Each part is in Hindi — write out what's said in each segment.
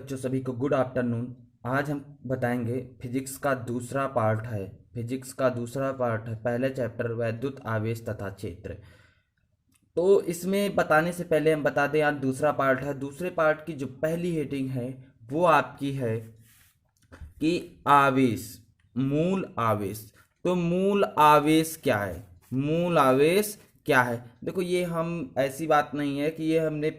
बच्चों सभी को गुड आफ्टरनून। आज हम बताएंगे फिजिक्स का दूसरा पार्ट है। पहले चैप्टर वैद्युत आवेश तथा क्षेत्र। तो इसमें बताने से पहले हम बता दें, आज दूसरा पार्ट है। दूसरे पार्ट की जो पहली हेडिंग है वो आपकी है कि आवेश, मूल आवेश। तो मूल आवेश क्या है? मूल आवेश क्या है? देखो, ये हम ऐसी बात नहीं है कि ये हमने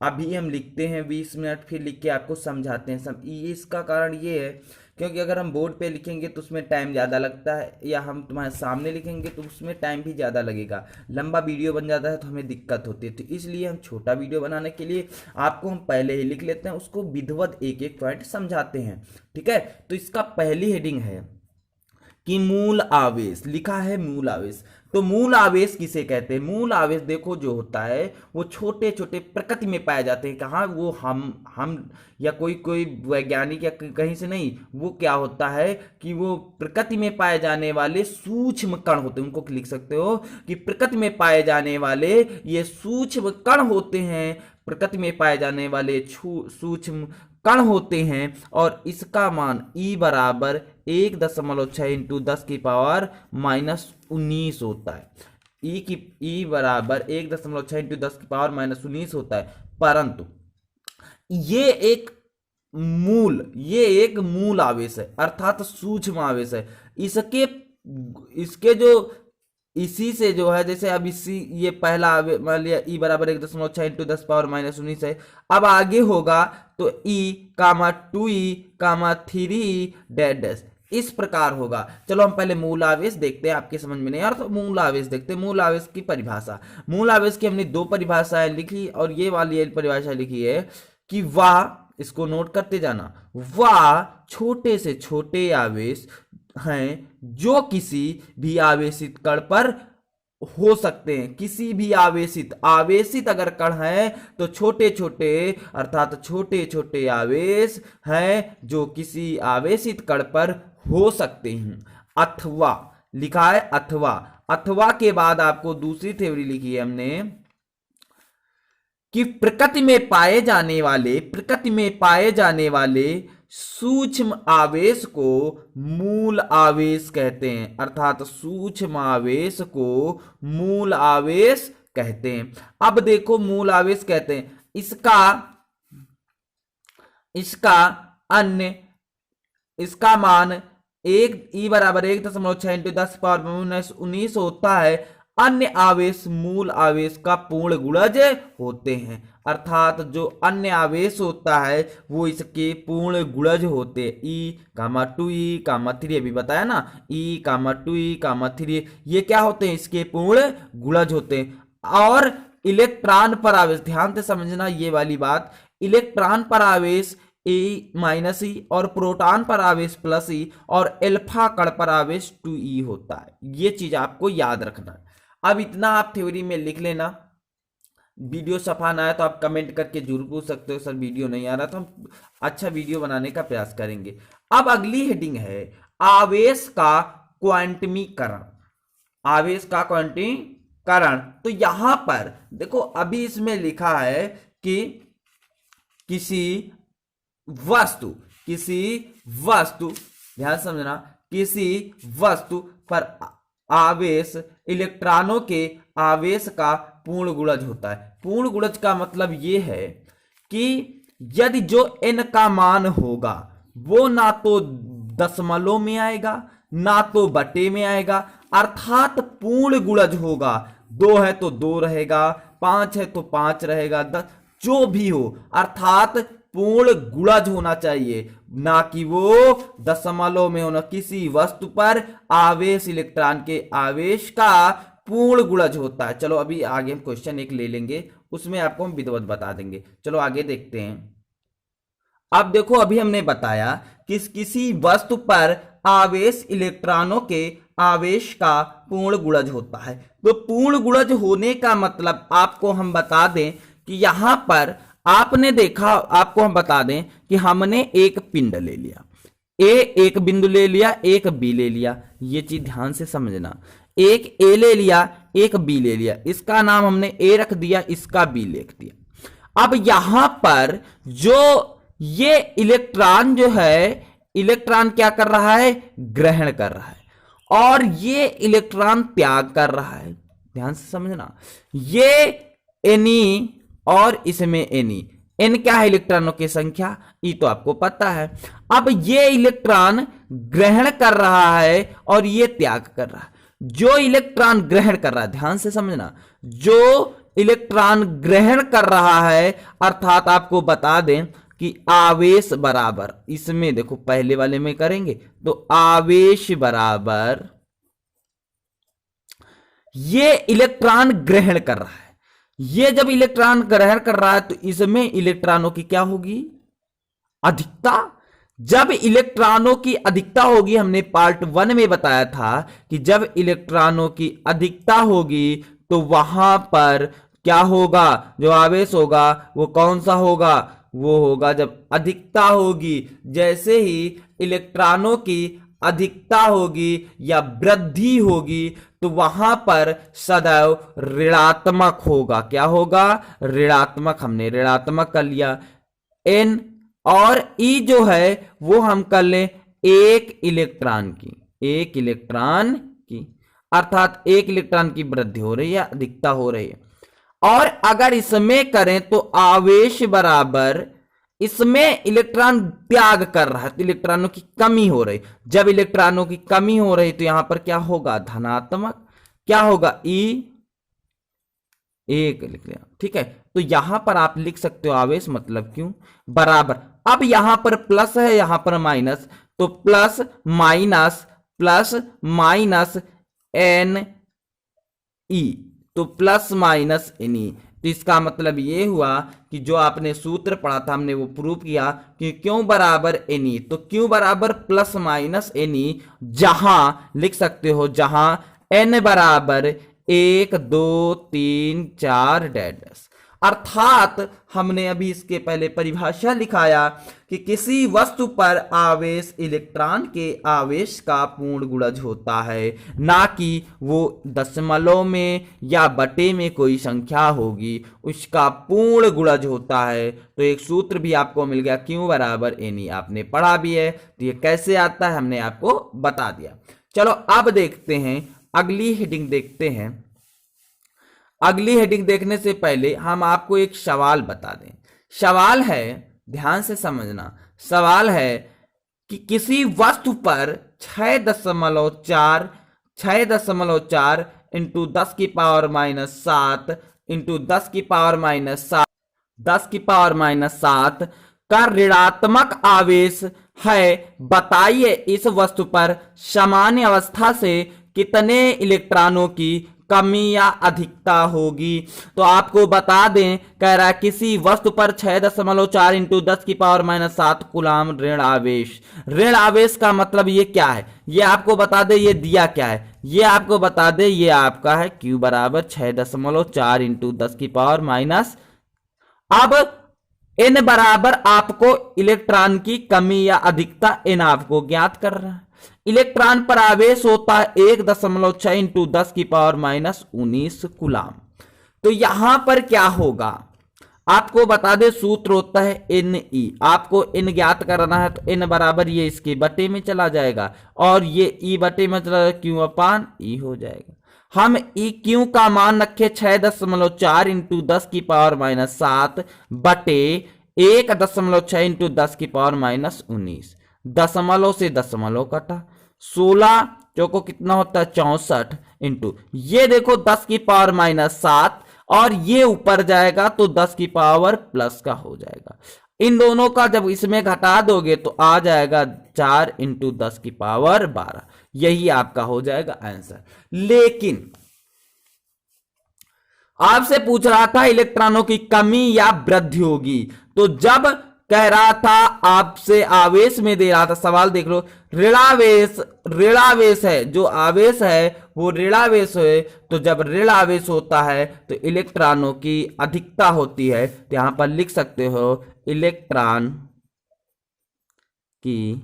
अभी हम लिखते हैं 20 मिनट फिर लिख के आपको समझाते हैं सब। ये इसका कारण ये है क्योंकि अगर हम बोर्ड पे लिखेंगे तो उसमें टाइम ज़्यादा लगता है, या हम तुम्हारे सामने लिखेंगे तो उसमें टाइम भी ज़्यादा लगेगा, लंबा वीडियो बन जाता है तो हमें दिक्कत होती है। तो इसलिए हम छोटा वीडियो बनाने के लिए आपको हम पहले ही लिख लेते हैं, उसको विधिवत एक एक पॉइंट समझाते हैं। ठीक है, तो इसका पहली हेडिंग है कि मूल आवेश। लिखा है मूल आवेश। तो मूल आवेश किसे कहते हैं? मूल आवेश देखो जो होता है वो छोटे छोटे प्रकृति में पाए जाते हैं। कहाँ? वो हम या कोई कोई वैज्ञानिक या कहीं से नहीं, वो क्या होता है कि वो प्रकृति में पाए जाने वाले सूक्ष्म कण होते हैं। उनको लिख सकते हो कि प्रकृति में पाए जाने वाले ये सूक्ष्म कण होते हैं। प्रकृति में पाए जाने वाले सूक्ष्म कण होते हैं और इसका मान E बराबर 1.6 इंटू 10 की पावर -19 होता है। E बराबर 1.6 इंटू 10 की पावर -19 होता है। परंतु ये एक मूल आवेश है, अर्थात सूक्ष्म आवेश है। इसके जो इसी से जो है, जैसे अब इसी ये पहला मान लिया E बराबर 1.6 इंटू 10 पावर -19 है। अब आगे होगा तो E, 2E, 3E dash dash इस प्रकार होगा। चलो हम पहले मूल आवेश देखते हैं, आपके समझ में नहीं आ रहा तो मूल आवेश देखते हैं। मूल आवेश की परिभाषा। मूल आवेश की हमने दो परिभाषाएं लिखी और ये वाली परिभाषा लिखी है कि वह, इसको नोट करते जाना, वह छोटे से छोटे आवेश हैं जो किसी भी आवेशित कण पर हो सकते हैं। किसी भी आवेशित अगर कण है तो छोटे छोटे, अर्थात छोटे छोटे आवेश हैं जो किसी आवेशित कण पर हो सकते हैं। अथवा लिखा है, अथवा के बाद आपको दूसरी थ्योरी लिखी है हमने कि प्रकृति में पाए जाने वाले सूक्ष्म आवेश को मूल आवेश कहते हैं, अर्थात सूक्ष्म आवेश को मूल आवेश कहते हैं। अब देखो, मूल आवेश कहते हैं इसका मान E बराबर 1.6 इंटू 10 पावर -19 होता है। अन्य आवेश मूल आवेश का पूर्ण गुणज होते हैं, अर्थात जो अन्य आवेश होता है वो इसके पूर्ण गुणज होते हैं। E, 2E, 3 अभी बताया ना, E, 2E, 3 ये क्या होते हैं? इसके पूर्ण गुणज होते हैं। और इलेक्ट्रॉन पर आवेश, ध्यान से समझना ये वाली बात, इलेक्ट्रॉन पर आवेश E और प्रोटॉन पर आवेश +E और अल्फा कण पर आवेश 2E होता है। ये चीज आपको याद रखना है। अब इतना आप थ्योरी में लिख लेना। वीडियो सफा ना आया तो आप कमेंट करके जरूर पूछ सकते हो, सर वीडियो नहीं आ रहा, तो हम अच्छा वीडियो बनाने का प्रयास करेंगे। अब अगली हेडिंग है आवेश का क्वांटमीकरण। आवेश का क्वांटमीकरण। तो यहां पर देखो, अभी इसमें लिखा है कि किसी वस्तु, ध्यान समझना, किसी वस्तु पर आवेश इलेक्ट्रॉनों के आवेश का पूर्ण गुणज होता है। पूर्ण गुणज का मतलब यह है कि यदि जो n का मान होगा वो ना तो दशमलव में आएगा ना तो बटे में आएगा, अर्थात पूर्ण गुणज होगा। 2 है तो 2 रहेगा, 5 है तो 5 रहेगा, 10 जो भी हो, अर्थात पूर्ण गुणज होना चाहिए, ना कि वो दशमलव में होना। किसी वस्तु पर आवेश इलेक्ट्रॉन के आवेश का पूर्ण गुणज होता है। चलो अभी आगे हम क्वेश्चन एक ले लेंगे, उसमें आपको हम विधिवत बता देंगे। चलो आगे देखते हैं। अब देखो, अभी हमने बताया कि किसी वस्तु पर आवेश इलेक्ट्रॉनों के आवेश का पूर्ण गुणज होता है। तो पूर्ण गुणज होने का मतलब आपको हम बता दें कि यहां पर आपने देखा, आपको हम बता दें कि हमने एक पिंड ले लिया, एक बिंदु ले लिया, एक बी ले लिया। ये चीज ध्यान से समझना। एक ए ले लिया, एक बी ले लिया, इसका नाम हमने ए रख दिया, इसका बी लिख दिया। अब यहां पर जो ये इलेक्ट्रॉन जो है, इलेक्ट्रॉन क्या कर रहा है, ग्रहण कर रहा है, और ये इलेक्ट्रॉन त्याग कर रहा है। ध्यान से समझना, ये एनी और इसमें एनी, एन क्या है, इलेक्ट्रॉनों की संख्या, ई तो आपको पता है। अब ये इलेक्ट्रॉन ग्रहण कर रहा है और ये त्याग कर रहा है। जो इलेक्ट्रॉन ग्रहण कर रहा है, ध्यान से समझना, जो इलेक्ट्रॉन ग्रहण कर रहा है, अर्थात आपको बता दें कि आवेश बराबर, इसमें देखो पहले वाले में करेंगे तो आवेश बराबर ये इलेक्ट्रॉन ग्रहण कर रहा है। ये जब इलेक्ट्रॉन ग्रहण कर रहा है तो इसमें इलेक्ट्रॉनों की क्या होगी, अधिकता। जब इलेक्ट्रॉनों की अधिकता होगी, हमने पार्ट 1 में बताया था कि जब इलेक्ट्रॉनों की अधिकता होगी तो वहां पर क्या होगा, जो आवेश होगा वो कौन सा होगा, वो होगा जब अधिकता होगी। जैसे ही इलेक्ट्रॉनों की अधिकता होगी या वृद्धि होगी तो वहां पर सदैव ऋणात्मक होगा। क्या होगा, ऋणात्मक। हमने ऋणात्मक कर लिया। एन और ई जो है वो हम कर लें एक इलेक्ट्रॉन की, एक इलेक्ट्रॉन की, अर्थात एक इलेक्ट्रॉन की वृद्धि हो रही है, अधिकता हो रही है। और अगर इसमें करें तो आवेश बराबर, इसमें इलेक्ट्रॉन त्याग कर रहा है तो इलेक्ट्रॉनों की कमी हो रही। जब इलेक्ट्रॉनों की कमी हो रही तो यहां पर क्या होगा, धनात्मक। क्या होगा, ई एक लिख लिया, ठीक है। तो यहां पर आप लिख सकते हो आवेश मतलब क्यों बराबर। अब यहां पर प्लस है, यहां पर माइनस, तो प्लस माइनस एन ई, तो प्लस माइनस एन ई। तो इसका मतलब ये हुआ कि जो आपने सूत्र पढ़ा था हमने वो प्रूव किया कि क्यों बराबर एन ई। तो क्यों बराबर प्लस माइनस एन ई, जहां लिख सकते हो जहां एन बराबर 1 2 3 4 डैश। अर्थात हमने अभी इसके पहले परिभाषा लिखाया कि किसी वस्तु पर आवेश इलेक्ट्रॉन के आवेश का पूर्ण गुणज होता है, ना कि वो दशमलव में या बटे में कोई संख्या होगी, उसका पूर्ण गुणज होता है। तो एक सूत्र भी आपको मिल गया, क्यू बराबर एन ई, आपने पढ़ा भी है। तो ये कैसे आता है हमने आपको बता दिया। चलो अब देखते हैं अगली हेडिंग, देखते हैं। अगली हेडिंग देखने से पहले हम आपको एक सवाल बता दें। सवाल है, ध्यान से समझना, सवाल है कि किसी वस्तु पर 6.4 इंटू 10 की पावर माइनस 7 इंटू 10 की पावर माइनस 7 का ऋणात्मक आवेश है। बताइए इस वस्तु पर सामान्य अवस्था से कितने इलेक्ट्रॉनों की कमी या अधिकता होगी। तो आपको बता दें, कह रहा है किसी वस्तु पर 6.4 इंटू 10 की पावर माइनस 7 कूलाम ऋण आवेश। ऋण आवेश का मतलब ये क्या है, ये आपको बता दे, ये दिया क्या है, ये आपको बता दे, ये आपका है Q बराबर 6.4 इंटू 10 की पावर माइनस। अब N बराबर आपको इलेक्ट्रॉन की कमी या अधिकता N आपको ज्ञात कर रहा है। इलेक्ट्रॉन पर आवेश होता है 1.6 इंटू 10 की पावर माइनस 19 कूलाम। तो यहां पर क्या होगा आपको बता दे, सूत्र होता है एन ई। आपको एन ज्ञात करना है तो एन बराबर ये इसके बटे में चला जाएगा और ये ई बटे में चला जाएगा, क्यू अपान ई हो जाएगा। हम ई क्यू का मान रखे 6.4 इंटू 10 की पावर माइनस 7 बटे 1.6 इंटू 10 की पावर माइनस 19। दशमलव से दशमलव कटा, 16 चौको कितना होता है 64 इंटू ये देखो 10 की पावर माइनस 7 और ये ऊपर जाएगा तो 10 की पावर प्लस का हो जाएगा। इन दोनों का जब इसमें घटा दोगे तो आ जाएगा 4 इंटू 10 की पावर 12। यही आपका हो जाएगा आंसर। लेकिन आपसे पूछ रहा था इलेक्ट्रॉनों की कमी या वृद्धि होगी, तो जब कह रहा था आपसे आवेश में दे रहा था, सवाल देख लो, ऋणावेश है, जो आवेश है वो ऋणावेश है। तो जब ऋण आवेश होता है तो इलेक्ट्रॉनों की अधिकता होती है। तो यहां पर लिख सकते हो इलेक्ट्रॉन की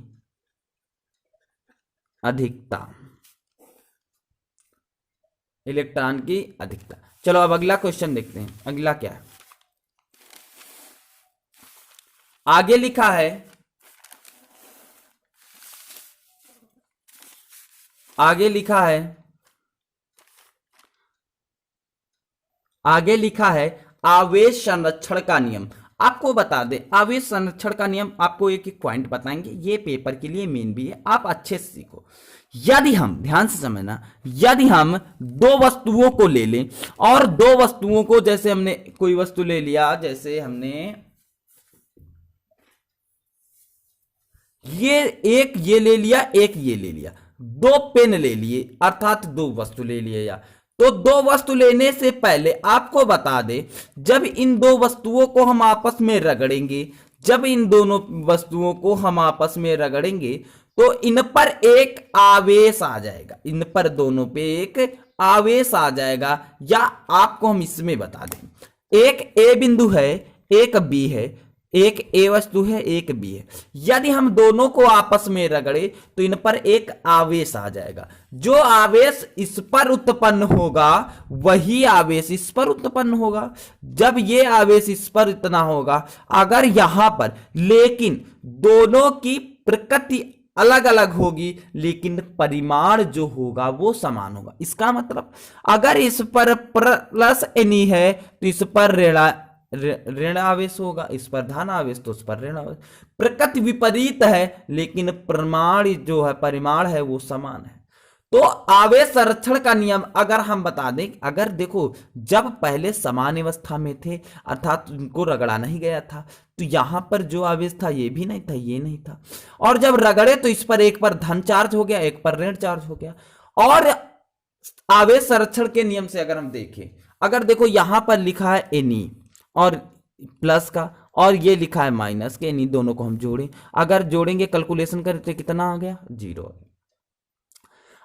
अधिकता, इलेक्ट्रॉन की अधिकता। चलो अब अगला क्वेश्चन देखते हैं, अगला क्या है। आगे लिखा है, आगे लिखा है, आगे लिखा है आवेश संरक्षण का नियम। आपको बता दें आवेश संरक्षण का नियम, आपको एक एक पॉइंट बताएंगे, ये पेपर के लिए मेन भी है, आप अच्छे से सीखो। यदि हम, ध्यान से समझना, यदि हम दो वस्तुओं को ले लें और दो वस्तुओं को, जैसे हमने कोई वस्तु ले लिया, जैसे हमने ये ले लिया, एक ये ले लिया, दो पेन ले लिए, अर्थात दो वस्तु ले लिए। या तो दो वस्तु लेने से पहले आपको बता दे, जब इन दो वस्तुओं को हम आपस में रगड़ेंगे, जब इन दोनों वस्तुओं को हम आपस में रगड़ेंगे तो इन पर एक आवेश आ जाएगा, इन पर दोनों पे एक आवेश आ जाएगा। या आपको हम इसमें बता दें, एक ए बिंदु है, एक बी है, एक ए वस्तु है, एक बी है। यदि हम दोनों को आपस में रगड़े तो इन पर एक आवेश आ जाएगा। जो आवेश इस पर उत्पन्न होगा वही आवेश इस पर उत्पन्न होगा। जब ये आवेश इस पर इतना होगा, अगर यहां पर, लेकिन दोनों की प्रकृति अलग अलग होगी लेकिन परिमाण जो होगा वो समान होगा। इसका मतलब अगर इस पर प्लस एनी है तो इस पर ऋण आवेश होगा, इस पर धन आवेश तो उस पर ऋण आवेश। प्रकृति विपरीत है लेकिन प्रमाण जो है, परिमाण है, वो समान है। तो आवेश संरक्षण का नियम अगर हम बता दें, अगर देखो जब पहले समान अवस्था में थे, अर्थात उनको रगड़ा नहीं गया था, तो यहां पर जो आवेश था ये भी नहीं था, ये नहीं था, और जब रगड़े तो इस पर एक पर धन चार्ज हो गया, एक पर ऋण चार्ज हो गया। और आवेश संरक्षण के नियम से अगर हम देखें, अगर देखो यहां पर लिखा है एनी और प्लस का, और ये लिखा है माइनस के, इन्हीं दोनों को हम जोड़ें, अगर जोड़ेंगे कैलकुलेशन करें तो कितना आ गया, 0।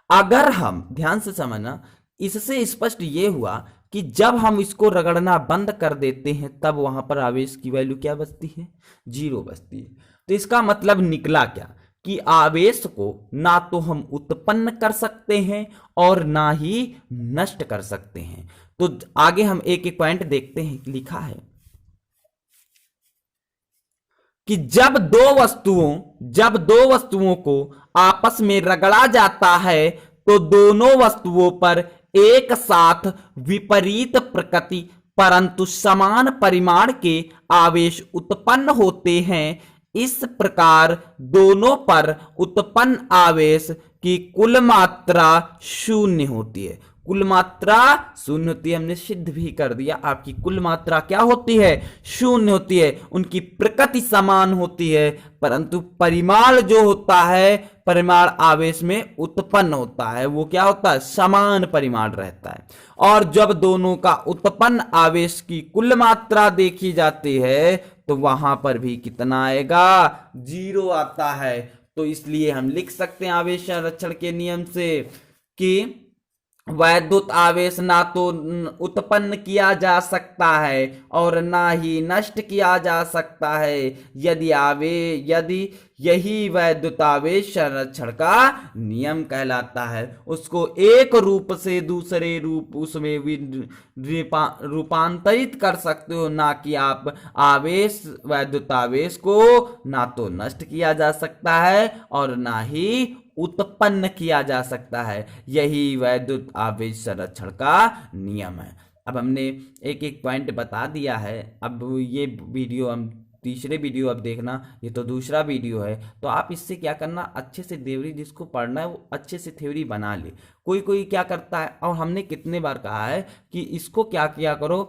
अगर हम ध्यान से समझना, इससे स्पष्ट ये हुआ कि जब हम इसको रगड़ना बंद कर देते हैं तब वहां पर आवेश की वैल्यू क्या बचती है, 0 बचती है। तो इसका मतलब निकला क्या कि आवेश को ना तो हम उत्पन्न कर सकते हैं और ना ही नष्ट कर सकते हैं। तो आगे हम एक एक पॉइंट देखते हैं। लिखा है कि जब दो वस्तुओं को आपस में रगड़ा जाता है तो दोनों वस्तुओं पर एक साथ विपरीत प्रकृति परंतु समान परिमाण के आवेश उत्पन्न होते हैं। इस प्रकार दोनों पर उत्पन्न आवेश की कुल मात्रा शून्य होती है। कुल मात्रा शून्य होती है, हमने सिद्ध भी कर दिया। आपकी कुल मात्रा क्या होती है, शून्य होती है। उनकी प्रकृति समान होती है परंतु परिमाण जो होता है, परिमाण आवेश में उत्पन्न होता है, वो क्या होता है, समान परिमाण रहता है। और जब दोनों का उत्पन्न आवेश की कुल मात्रा देखी जाती है तो वहां पर भी कितना आएगा, 0 आता है। तो इसलिए हम लिख सकते हैं आवेश संरक्षण के नियम से कि वैद्युत आवेश ना तो उत्पन्न किया जा सकता है और ना ही नष्ट किया जा सकता है यदि यही वैद्युत आवेश संरक्षण का नियम कहलाता है। उसको एक रूप से दूसरे रूप उसमें रूपांतरित कर सकते हो, ना कि आप वैद्युत आवेश को ना तो नष्ट किया जा सकता है और ना ही उत्पन्न किया जा सकता है। यही वैद्युत आवेश संरक्षण का नियम है। अब हमने एक एक पॉइंट बता दिया है। अब ये वीडियो हम तीसरे वीडियो अब देखना, ये तो दूसरा वीडियो है। तो आप इससे क्या करना, अच्छे से थ्योरी जिसको पढ़ना है वो अच्छे से थ्योरी बना ले। कोई क्या करता है, और हमने कितने बार कहा है कि इसको क्या किया करो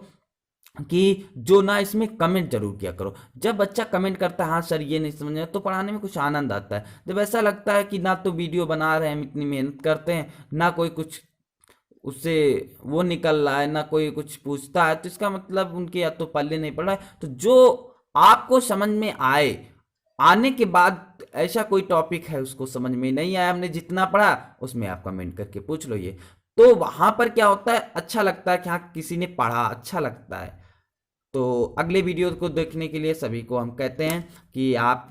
कि जो ना इसमें कमेंट जरूर किया करो। जब बच्चा कमेंट करता है हाँ सर ये नहीं समझ तो पढ़ाने में कुछ आनंद आता है। जब ऐसा लगता है कि ना तो वीडियो बना रहे हैं, हम इतनी मेहनत करते हैं, ना कोई कुछ उससे वो निकल रहा है, ना कोई कुछ पूछता है, तो इसका मतलब उनके या तो पल्ले नहीं पड़ रहा है। तो जो आपको समझ में आने के बाद ऐसा कोई टॉपिक है उसको समझ में नहीं आया, हमने जितना पढ़ा उसमें आप कमेंट करके पूछ लो। ये तो वहां पर क्या होता है, अच्छा लगता है कि हाँ किसी ने पढ़ा, अच्छा लगता है। तो अगले वीडियो को देखने के लिए सभी को हम कहते हैं कि आप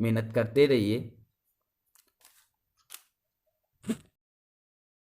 मेहनत करते रहिए।